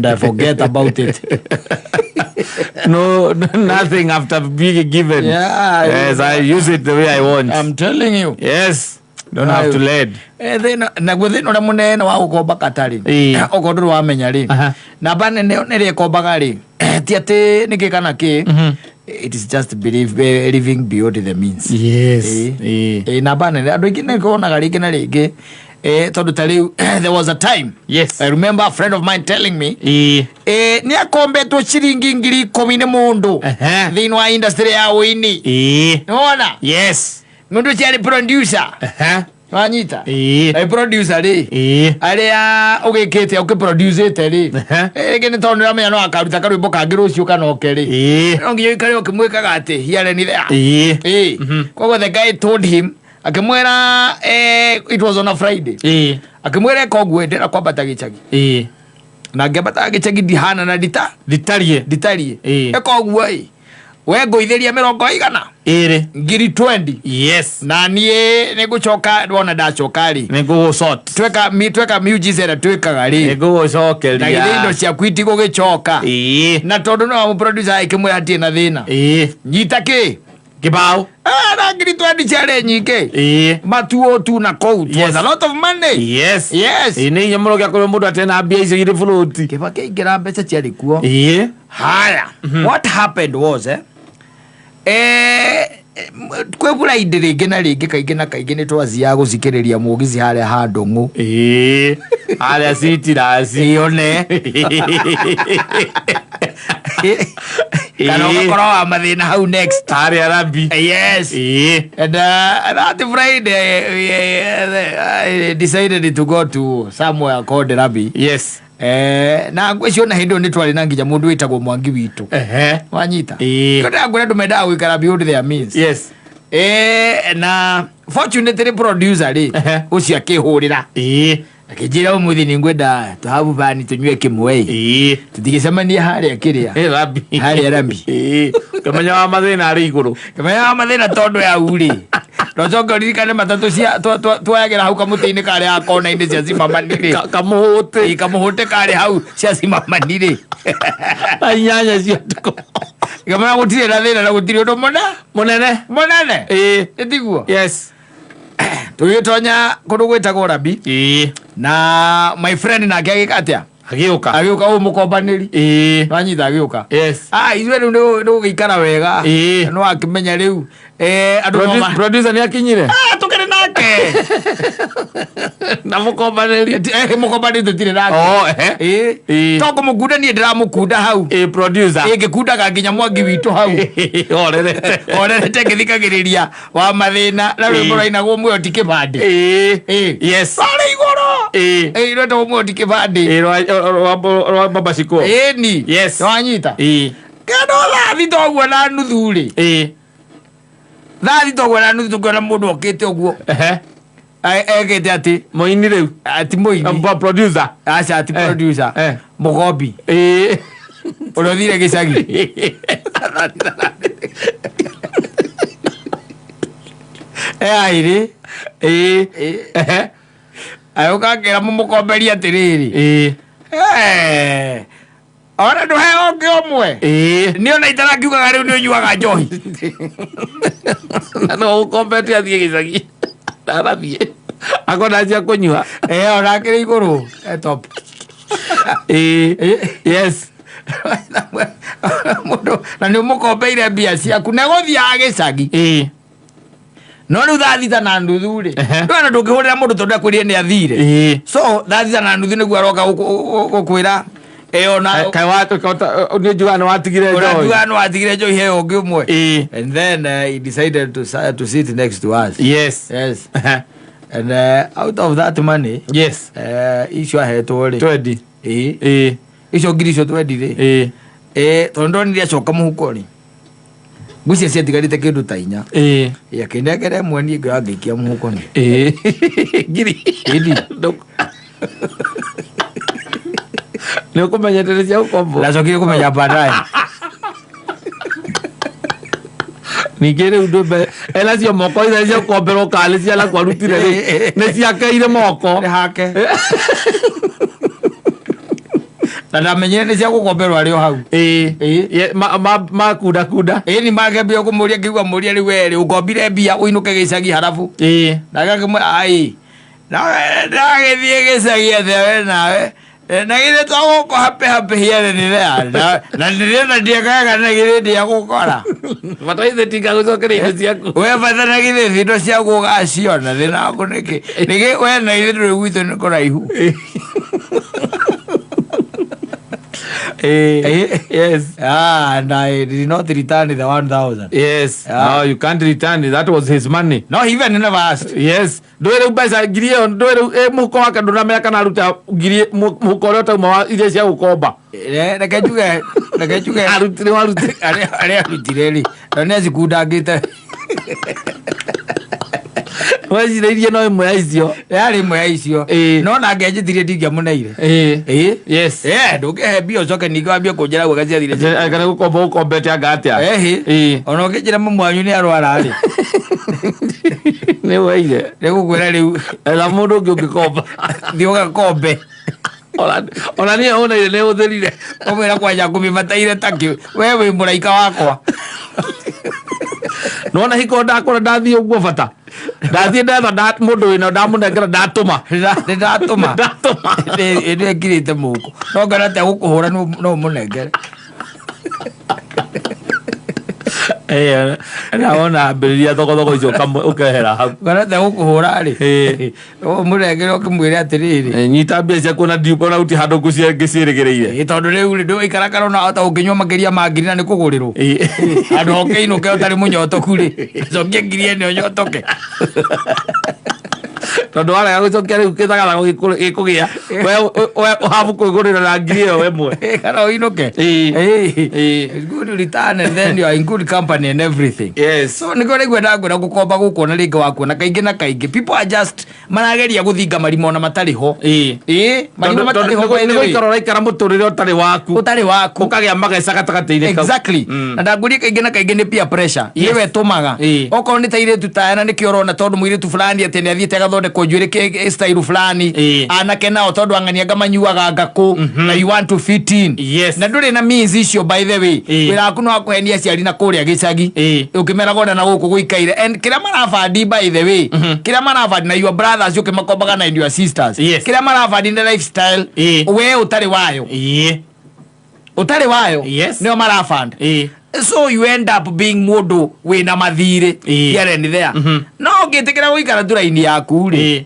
I forget about it. No, nothing after being given. Yeah. Yes, I use it the way I want. I'm telling you. Yes. Don't have to lead. Then na gwithino na munene wa ukomba katari. Ogodru wa menya ri. Na bane ne kombaga ri. Ti ati nikikana ki. It is just living beyond the means. Yes. Na bane andu ingine konaga ringi na ringi. Tondu tari there was a time. Yes. I remember a friend of mine telling me. Ni akombetwo ciringi 10,000 ni mundu. Thiini wa industry ya wini. Nona? Yes. Mundu ciari producer. Wanyita. Ai producer ri. Aria ugikite ukiproducete ri. Gini tondu ramenya no akaruta karwimbo kangi rucio kana okeri. Nongiyo ikari okimwikaga ati here and there. Kogo the guy told him akimwera it was on a Friday. Akimwera kogwe ndera kwambata gicagi. Na ngembata gicagi dihana na ditarie. Ekogwo we ngoitheria 100 20. Yes. Na nie nigucoka ndona ndacoka ri nigugucot tweka mujize twekaga ri nigugucokeria na indo cia kwiti gugicoka na tondu no mu producer ikimwira ati na thina nyita ki kibao na 20 chale nyike matuo tu na coat was a lot of money. Yes. Ni nyamuro gya kuri mundu atena mbia icio iri float kibake ingira mbeca ciari kuo haya. What happened was kwebura inde ringi na ringi kaingi na kaingi ni twazia gucikiriria mugizi haria handungu haria citirasi one kana ukoro wa mathina hau next haria rabi. Yes. And that Friday I decided to go to somewhere called Rabi. Yes. Na ngwecio na hindo ni twari na ngija mundu witagwo Mwangi witu wanyita kada ngwira ndumenda gwikara beyond their means. Yes. Na fortunately producer ri ucio akihurira akijira umuthi ni ngwenda tuhabu bani tunywe kimwe tutigicemania haria kiria haria Rabi kamenya wa mathina ari iguru tondu ya uri Rojogo ririkane matatu cia twayagira hau kamuti-ini kare akona-ini cia cimamanire kamuhute kare hau cia cimamanire anyanya cia tuko kamenya gutire na thina na gutire undu munene itiguo. Yes. Tugitonya kundu gwitagwo Rabi na my friend nake agika atia agiuka umukombaniri wanyita agiuka. Yes. Ithuĩ rĩu nĩ gũgĩikara wega no akimenya rĩu andũ producer ni akinyire tukire nake na mukombaniri tutire nake toko mukunda ni ndiramukunda hau producer ngĩkundaga nginya Mwangi witũ hau orerete ngĩthikagĩrĩria wa mathĩna na rwĩmbo rwainagwo muoyo ti kĩbandĩ. Yes. Arĩ igũrũ rwĩmbo muoyo ti kĩbandĩ rwa babaciko ni. Yes. Wanyita kendo thathi toguo na nuthu rĩ thathi toguo na nuthu tukiona mũndũ okĩte ũguo egĩte ati mũini rĩu ati mũini producer aca ati producer mũgombi ũrĩa ũthire gĩcagi airĩ ayũka akĩra mũmũkomberia atĩrĩrĩ ona ndũhe ũngĩ ũmwe nĩ ona itarakiugaga rĩu nĩ ũnyuaga njohi no ũkombete athiĩ gĩcagi ndarathiĩ akona cia kũnyua ona akĩrĩ igũrũ top. Yes. Mũndũ na nĩ ũmũkombeire mbia ciaku na gũthiaga gĩcagi no rĩu thaa na nuthu rĩ ndũona ndũngĩhũrĩra mũndũ tondũ akwĩrire nĩ athire so thaa na nuthu nĩguo aroka gũkwĩra kai watu nĩnjuga nĩ watigire njohi he ũngĩ ũmwe. And then he decided to sit next to us. Yes. And out of that money icio ahetwo rĩ 20 icio ngiri icio 20 rĩ tondũ ndonire acoka mũhuko rĩ ngwĩcia ciatigarĩte kĩndũ ta 4 akĩnengera ĩmwe niĩ ngĩikia mũhuko ngiri nĩ ũkũmenyete cia gũkombo nacokire kũmenya baadaye ningĩ rĩu ndũmbe enacio moko icio cia gũkomberwo kana nĩ ciala kwarutire nĩ ciakeire moko nĩ hake na ndamenyire nĩ cia gũkomberwo arĩ o hau makuda ni magembire kũmũria ngĩigua mũria rĩu werĩ ũkombire mbia ũinũke gĩcagi harabu ndagakĩmwe ndagĩthiĩ gĩcagi atĩa we nawe na githĩ twagũkũ happy hiere na nĩrĩona ndiekaga na githĩ ndiagũkora bataithe tiga gũcokeria indo ciaku we bata na githĩ indo ciaku ũgaciona thĩna waku nĩkĩ we na ithuĩ tũrĩ gwitũ nĩ kũraihu yes. And I did not return the 1,000. Yes. No, you can't return it. That was his money. No, even never asked. Yes. Ndoere ubesa girie ndoere muko wake ndonamenya kana aruta girie muko rota uma ile cia gukomba. Nakajuge arutire warute ari arutireli. None zikudagite. Wazireirie no imwe ya icio yari imwe ya icio no na ngejithirie ndingia muneire yes nduke bio coke ningo ambie kunjira gwa gacia thire agara gukomba ukombete anga atia ona ngejira mumwanyu ni arwara ri ni weire gukwira riu la mundu ungikomba thioga kombe ona ni ona ile utherire omera kwanja kumimataire taki wewe muraika wakwa nona hikonda akora ndathie uguo bata ndathie ndatha mundu wina ndamunengera ndatuma ende ngirite muko no ngara te gukuhura no munengere naona ambĩrĩria thogothogo icio ũkehera hau ngara te gukuhura ri munengere ukimwire atiriri nyita mbia ciaku na ndiukona uti handu ngĩciĩrĩgĩrĩire tondũ rĩu rĩ ndũikarakara na ota ũngĩnyua makĩria ma ngiri na nĩ kũgũrĩrwo andũ okĩinũke ũtarĩ mũnyotoku rĩ cokie ngiri ĩno nyotoke tondu warega gucokia riu githagara gikugĩa we uhabu kwigurira na ngiri ĩyo ĩmwe kana uinuke good return and then you are in good company and everything. Yes. So niko rĩgwe ndagwĩra gũkomba gũkuona rĩngĩ wakuona kaingĩ na kaingĩ people are just marageria gũthinga marimo na matarĩ ho marimo matarĩ ho nĩguo ikara ũraikara mũtũrĩre ũtarĩ waku ũkagĩa mageca gatagatĩ-inĩ kau exactly na ndangũria kaingĩ na kaingĩ nĩ peer pressure nĩwe tũmaga okorwo nĩ ta irĩtu tayana nĩkĩo ũrona tondũ mũirĩtu fulani atĩ nĩ athiĩte agathondekwo njuĩrĩ style fulani anake nao tondũ ang'ania manyuaga ngakũ na you want to fit in na ndũrĩ na means icio by the way wĩra waku nĩ wa kũhenia aciari na kũrĩa gĩcagi ũkĩmera gona na gũkũ gũikaire and kĩrĩa marabandi by the way kĩrĩa marabandi na your brothers ũkĩmakombaga na your sisters kĩrĩa marabandi na lifestyle we ũtarĩ wayo nĩo marabandi so you end up being mũndũ wĩna mathirĩ here and there no ũngĩtĩkĩra gũikara tũraini yaku rĩ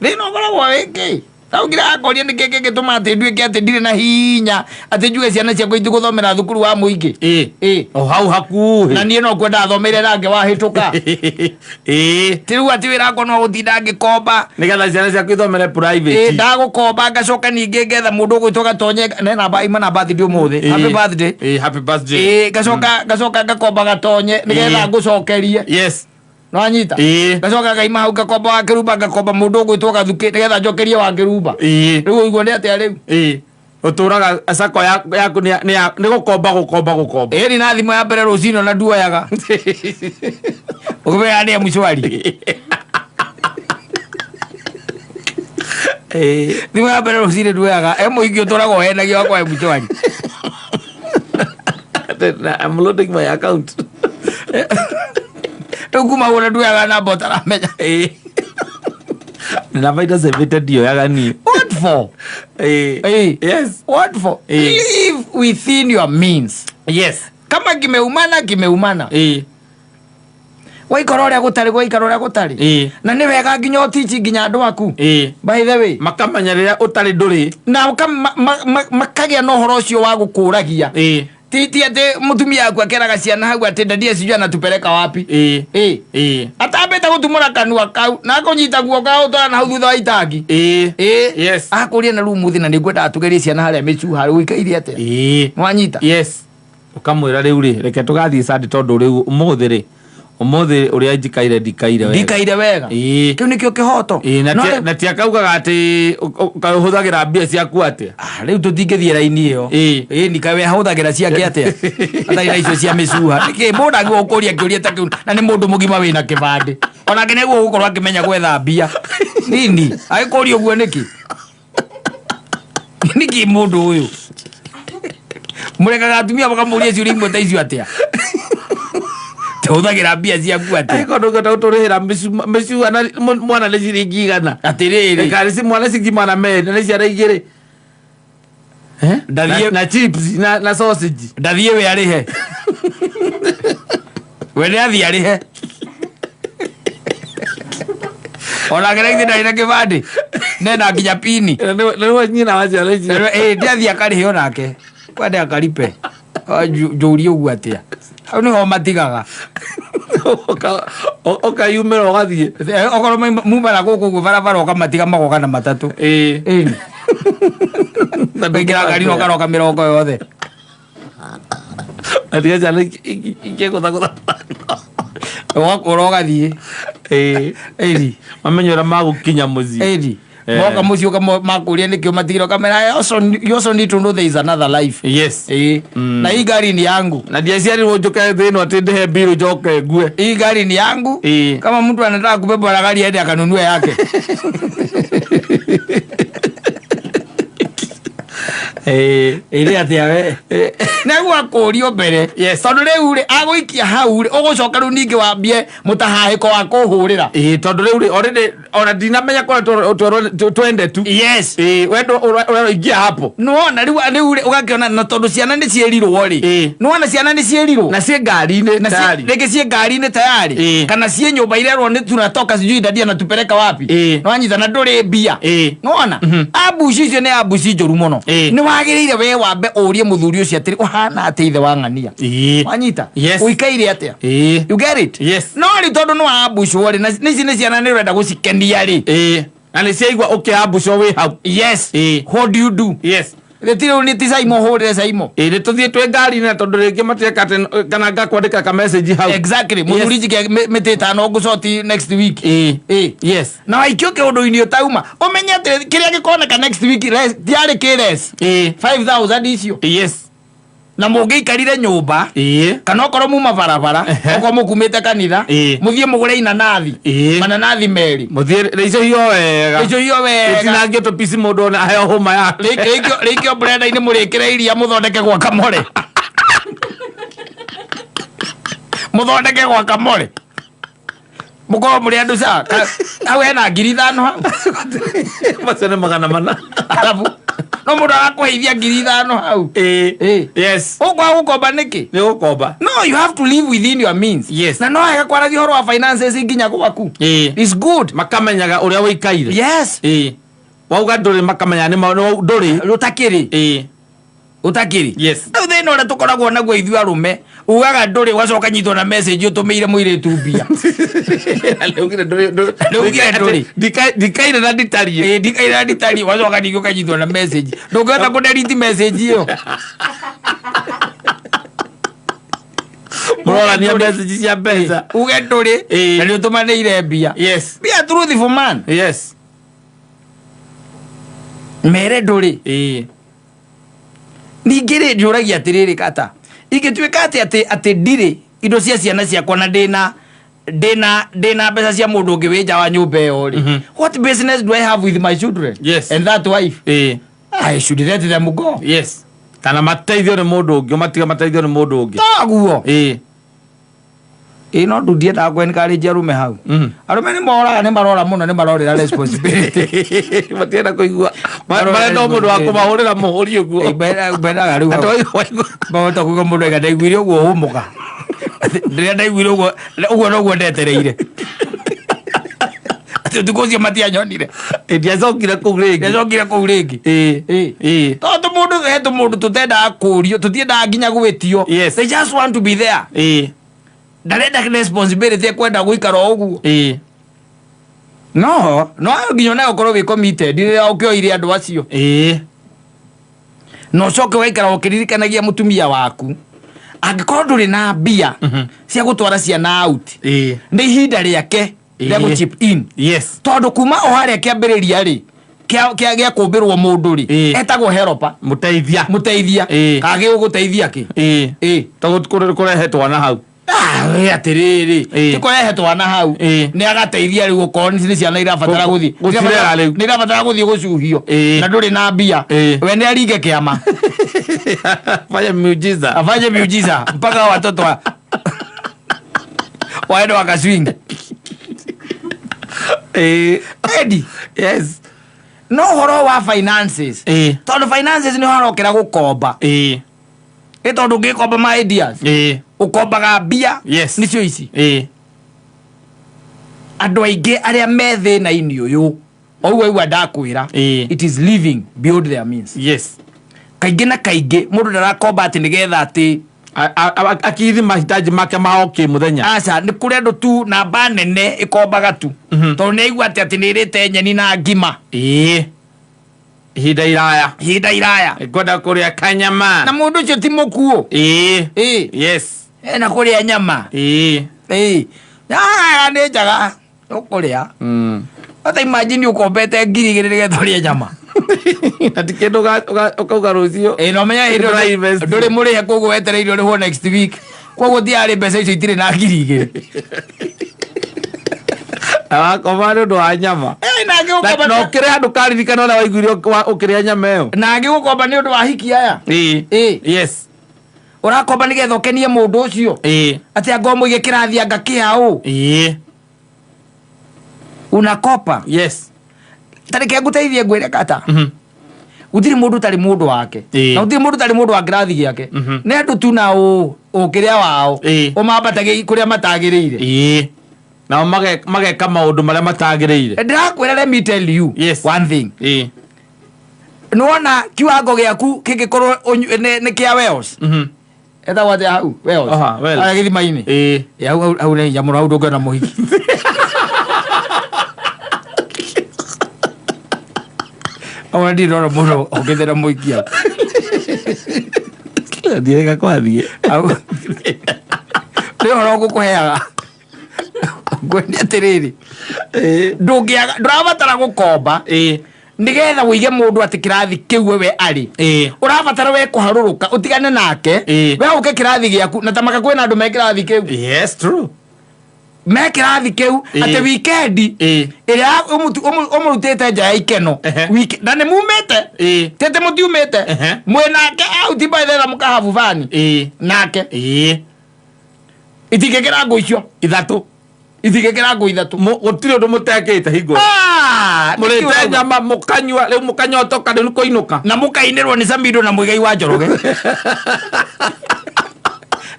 thĩna ũkoragwo wĩkĩ taũngira akoria nĩ kĩkĩ gĩtũma atĩ nduĩke atĩ ndirĩ na hinya atĩ njuge ciana ciakwa itigũthomera thukuru wa mũingĩ o hau hakuhĩ na niĩ no kwenda athomeire range wahĩtũka rĩu atĩ wĩra wakwa no gũtinda ngĩkomba nĩgetha ciana ciaku ithomere private ndagũkomba ngacoka ningĩ ngetha mũndũ ũgwĩtwo gatonye ima na birthday ũmũthĩ happy birthday ngacoka ngakomba gatonye nĩgetha ngũcokerie no anyita gacoka gaima hau gakomba wa kĩrumba gakomba mũndũ ũgwĩtwo gathuki nĩgetha njokerie wa kĩrumba rĩu ũiguo nĩ atĩa rĩu ũtũraga sako yaku nĩ gũkomba ĩni na thimũ ya mbere rũcinĩ na nduoyaga ũkĩmenya nĩ mshwari thimũ ya mbere rũcinĩ nduoyaga mũingĩ ũtũraga ũhenagia wakwa mshwari I'm loading my account kuma wona nduoyaga namba ũtaramenya navaita sevete ndioyaga ni what for yes what for live within your means kama kimeumana waikara ũrĩa gũtarĩ na nĩ wega nginya ũtici nginya andũ aku by the way makamenya rĩrĩa ũtarĩ ndũrĩ na makagĩa na ũhoro ũcio wa gũkũragia titi atĩ mũtumia aku akeraga ciana hau atĩ ndadia sijui anatupeleka wapi atambĩte gũtumũra kanua kau na kũnyita guoka ũtwara na hau thutha wa itangi akũria na rĩu mũthĩ na nĩngwendaga tũgerie ciana harĩa mĩcuha rĩu ikaire atĩa mwanyita ũkamwĩra rĩu rĩ reke tũgathiĩ Sunday tondũ rĩu ũmũthĩ ũrĩa njikaire ndikaire wega kĩu nĩkĩo kĩhoto na ti akaugaga atĩ ũhũthagĩra mbia ciaku atĩa rĩu tũtingĩthiĩ raini ĩyo nikawe ahũthagĩra ciake atĩa atarĩ na icio cia mĩcuha nĩkĩ mũndũ agĩrĩirwo gũkũria kĩũria ta kĩu na nĩ mũndũ mũgima wĩna kĩbandĩ onake nĩguo gũkorwo akĩmenya gwetha mbia nini agĩkũria ũguo nĩkĩ mũndũ ũyũ murekaga atumia bakamuria ciuria imwe ta icio atia tuhuthagira mbia ciaku atia ko ndoga tuturihira micu ana mwana ni ciringi igana atiriri kari si mwana cingi mwana mena ni ciara igiri na chips na sausage ndathie we arihe we ni athie arihe ona geraithi ndari na kibandi nena nginya pini nä nyina waciara ndiathie akarihe onake kwende akaripe njūrie å guo atä a hau nä ho matigaga okayumä ra å gathiä okorwo mumana gå kå guo barabara okamatiga magoka na matatå baingä ra ngari nokaroka mä rongo yothe atia ciana ingä gå thagå å rogathiä mamenyo å rä a magå kinya må ciä moka mucio kama makuria nikio matigiro kamera you also need to know there is another life. Yes. Na hii gari ni yangu na diasiari wojoka thino atinde biru joke gue hii gari ni yangu kama mtu anataka kubeba gari aende akanunue yake ile atia we na gwa kurio mbere tondu riu ri aguikia hau ri ugucoka riu ningi wambie mutahahiko wa kuhurira tondu riu ri already ona dinamenya kwa twende tu wendo uroingia hapo nuona riu ri ugakiona na tondu ciana ni cierirwo ri nuona ciana ni cierirwo na cie ngari-ini tayari reke cie ngari-ini tayari kana cie nyumba irerwo ni tunatoka sijui dadia na tupeleka wapi nwanyita na nduri mbia nuona abuci icio ni abuci njuru muno ni wagiriire we wambe urie muthuri ucio atiri uhana ate ithe wa ng'ania wanyita uikaire atia you get it no ri tondu no abuci wori na nici ni ciana ni renda gucikenia ri na ni ciaigua ukiabuci we hau what do you do retiro ni tisaimo hore saimo ni tuthie twe ngari na tondu ringi matieka kana ngakwandika ka message hau exactly muthuri jike meteta no gucoti next week na waikio ke undu-ini utauma umenye ati kiria gikoneka next week diari kires 5000 icio na mungiikarire nyumba kana okorwo muma barabara okorwo mukumite kanitha muthie mugure inanathi mananathi meri muthie icio hiyo wega itinangio to pisi mundu ona ahe homa ya rikio brenda ini murikire iria muthondeke gwa kamore muthondeke gwa kamore mukorwo muri andu sa au hena 5,000 hau macene 400 alafu no mundu agakuheithia 5,000 hau ugwa gukomba niki ni gukomba no you have to live within your means na no hega kwaragia horo wa finances nginya gwaku it's good makamenyaga uria wikaire wauga nduri makamenya ni nduri rutakiri utakiri no thina uria tukoragwo naguo ithuĩ arume ugaga nduri ugacoka nyitwo na message utumiire mwiritu mbia ndikaire na nditarie ndikaire na nditarie ugacoka ningĩ ukanyitwo na message ndũngĩhota kũdelete message ĩyo murorania message cia mbeca uge nduri na nĩ ũtũmanĩire mbia be a truthful man mere nduri ningĩ rĩ njũragia atĩrĩrĩ kata ingĩtuĩka atĩ ndirĩ indo cia ciana ciakwa na ndĩna mbeca cia mũndũ ũngĩ wĩ nja wa nyũmba ĩyo rĩ what business do I have with my children and that wife I should let them go kana mateithio nĩ mũndũ ũngĩ matiga mateithio nĩ mũndũ ũngĩ taguo no ndiendaga kwenikarinjia arume hau arume nĩ moraga nĩ marora mũno nĩ marorĩra responsibility matienda kũigua marenda mũndũ wa kũmahũrĩra mũhũri ũguo bendaga rĩu bahota kuga mũndũ ega ndaiguire ũguo hũmũka rĩrĩa ndaiguire ũguo noguo ndetereire ũtukũ ũcio matianyonire ndiacokire kũu rĩngĩ tondũ mũndũ hetũ mũndũ tũtendaga kũrio tũtiendaga nginya gwĩtio they just want to be there ndarenda responsibility kwenda guikara uguo no nginya na ukorwo wi committed rĩrĩa ukioire andu acio no coke waikara ukiririkanagia mutumia waku angikorwo nduri na mbia cia gutwara ciana out nĩ ihinda rĩake rĩa gu chip in tondu kuma o harĩa kĩambĩrĩria rĩ kĩa kũmbĩrwo mũndũ rĩ etagwo heropa muteithia kage ũgũteithia kĩ tondũ kũrehe twana hau atiriri tikurehe twana hau ni agateithia riu ukorwo ni ciana irabatara guthii ni irabatara guthii gucuhio na nduri na mbia we ni aringe kiama Fanya miujiza. Afanye miujiza mpaka watoto waende wakaswing. Edi. Yes. No horo wa finances. Tondu finances ni harokera gukomba. Tondu ngikomba ma ideas. Ukombaga mbia. Yes. Nicio ici. Andu aingi aria me thina-ini uyu oigua ndakwira it is living beyond their means. Yes. Kaingi na kaingi mundu ndarakomba ati nigetha ati akithi mahitaji make mao kimuthenya. Aca ni kuri andu tu namba nene ikombaga tu tondu ni aigua ati nirite nyeni na ngima. Ihinda iraya ikwenda kuria kanyama na mundu ucio ti mukuo. Yes. Na kuria nyama. Ni njaga ukuria. Ata imagine ukombete 2,000 nigetha urie nyama. Ati kindu ukauga rucio. No menya hindi nduri murihe koguo wetereire urihwo next week. Koguo tiari mbeca icio itire na 2,000. Awakomba ni undu wa nyama. Na ukire handu karirikana uria waiguire ukiria nyama iyo. Na ngigukomba ni undu wa hiki aya. Yes. Urakomba nigetha ukenie mundu ucio. Ati angomo ige kirathi anga kiao. Unakopa. Yes. Tareke nguteithie ngwire kata. Gutiri mundu tari mundu wake. Na gutiri mundu tari mundu wa kirathi giake. Ne andu tu na ukiria wao. Umambatage kuria matagiriire. Na mageka maundu maria matagiriire. Ndirakwira let me tell you one thing. Nuona kiwango giaku kingikorwo ni kia Wales. Eta wate hau Wales. Ara githima-ini. Hau ni nyamura hau ndungena muhiki. Awa ndirora muno ogethera muikia. Ndiega kwathie. Rĩo ngukuheaga. Ngwenda atiriri. Ndurabatara gukomba. Nigetha uige mundu ati kirathi kiu we ari. Urabatara we kuharuruka utigane nake. We uke kirathi giaku na tamaka kwena andu me kirathi kiu. Yes, true. Me kirathi kiu ati weekend iria umurutite nja ya ikeno na ni mumete tete mutiumete mwenake auti by the mukahavu vani nake itigekera ngo icio ithatu gutiri undu mutekite hingo murite nyama mukanywa riu mukanyotoka riu kuinuka na mukainirwo ni Samido na Muigai wa Njoroge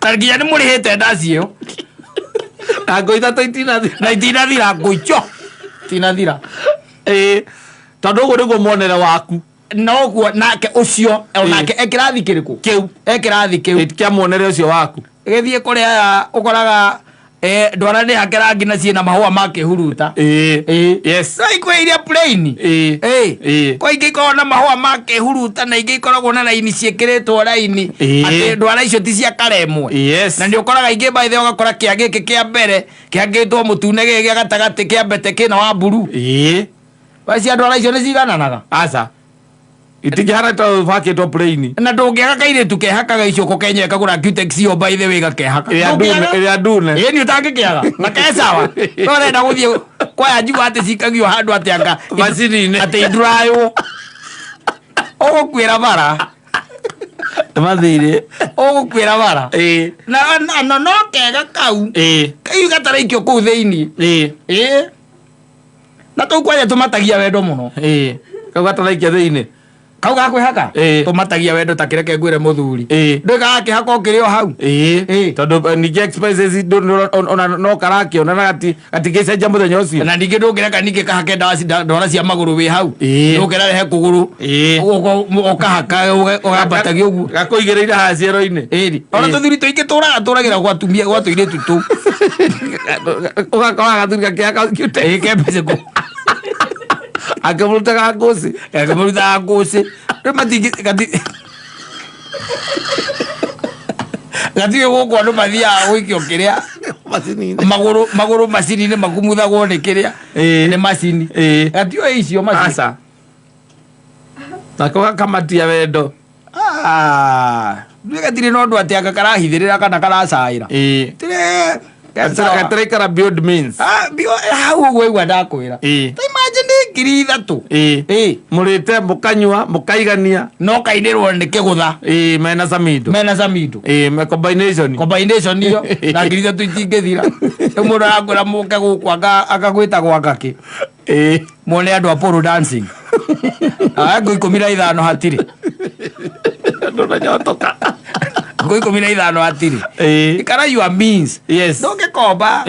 targiya ni murihite ndaci iyo ngo ithatu itinathira ngo icio tinathira tondu uguo niguo muonere waku noguo nake ucio onake ekirathi kiriku kiu kia muonere ucio waku githie kuria ukoraga ndwara ni hakera ngina ciina mahua makihuruta yes ikwe iria plain kwa ingi kona mahua makihuruta na ingi koragwo na laini ciekiritwo laini ati ndwara icio ti cia karemwe na ni ukoraga ingi by the ugakora kia giki kia mbere kiangitwo mutune gigi gatagati kia mbete kina wa buru basi ndwara icio ni cigananaga aca itingihana to vakitwo plain na ndungiaga kairitu kehakaga icoko Kenya kagura Cutex yo by the way gakehaka ya dune ni utangikiaga na kesawa no renda guthie kwa njigu ati cikagio handu ati anga macini ati drayo ogukwira bara mathire ogukwira bara na no kega kau kayu gataraikio ku theini na tu kwaje tumatagia wendo muno kau gataraikia theini kau gakwihaka tumatagia wendo takireke ngwire muthuri ndega akihaka okirio hau tondu ningi expenses ona no karakio na gati gicenja muthenya ucio na ningi ndungireka ningi kahake ndwara cia maguru wi hau ndungera rehe kuguru ukahaka ugambatagia uguo gakuigireire ha ciero-ini ona tuthuri tuingi turagira gwatumia gwatuire tutu ugakora gathuri gakiaka cute kembece ku akamuruta nguci matingi gati guku andu mathiaga gwikio kiria maguru macini-ini makumuthagwo ni kiria ni macini gati o icio macini nako gakamatia wendo gatiri no ndu ati aka karahithirira kana karacaira gatiraikara beyond means hau uguo igua ndakwira imagine ngiri ithatũ mũrĩte mũkanyua mũkaigania no kainĩrwo nĩ kĩgũtha mena samido combination iyo na ngiri ithatũ itingĩthira mũndũ arakwĩra mũke gũkũ akagwĩta gwakakĩ muone andũ a polo dancing ngũ 15 hatirĩ ndũnanyotoka ngũ 15 hatirĩ kana your means ndũngĩkomba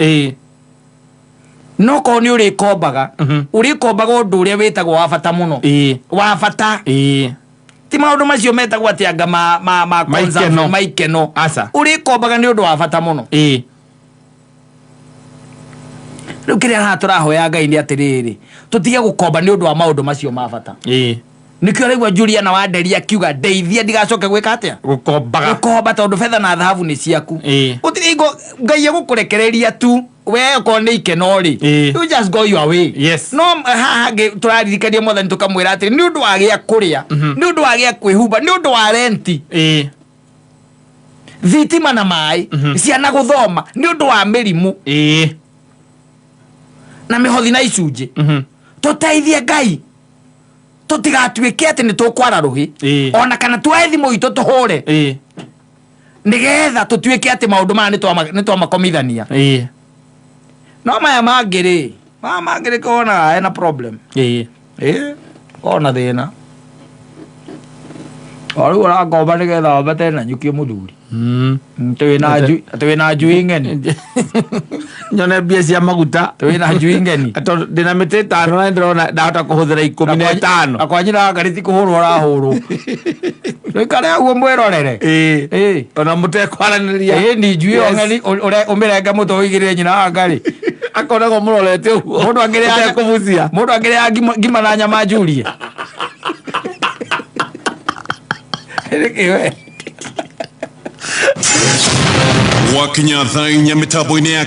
no ko nĩ ũrĩkombaga ũrĩkombaga ũndũ ũrĩa wĩtagwo wa bata mũno wa bata ti maũndũ macio metagwo atĩ anga ma maikeno ũrĩkombaga nĩ ũndũ wa bata mũno rĩu kĩrĩa haha tũrahoya Ngai nĩ atĩrĩrĩ tũtige gũkomba nĩ ũndũ wa maũndũ macio ma bata nĩkĩo rĩu Juliana Wanderi akiuga ndeithia ndigacoke gwĩka atĩa gũkomba tondũ betha na thahabu nĩ ciaku gũtirĩ Ngai egũkũrekereria tu we ko nĩ ikeno rĩ you just go your way no haha tũraririkania Mwathani tũkamwĩra atĩ nĩ ũndũ wa gĩa kũrĩa nĩ ũndũ wa gĩa kwĩhumba nĩ ũndũ wa renti thitima na maĩ ciana gũthoma nĩ ũndũ wa mĩrimũ na mĩhothi na icunjĩ tũteithie Ngai tũtigatuĩke atĩ nĩ tũkwara rũhĩ ona kana tuoe thimũ itũ tũhũre nĩgetha tũtuĩke atĩ maũndũ maya nĩ twamakomithania no maya mangĩ kona hena problem kona thĩna rĩu ũrakomba nĩgetha wambate na nyũkie mũthuri twĩna njui ng'eni nyone mbia cia maguta twĩna njui ng'eni ndĩna mĩtĩ 5 na ndĩrona ndahota kũhũthĩra 15 akwanyira ngariti kũhũrwo arahũrwo rĩkare aguo mwĩrorere ona mũtekwaranĩria ni njui ng'eni ũmĩrenge mũtwe ũigĩrĩre nyina wa Ngarĩ akoragwo mũrorete ũguo mũndũ angĩrĩa ngima na nyama njurie wakinya thaa inya mĩtambo-inĩ ya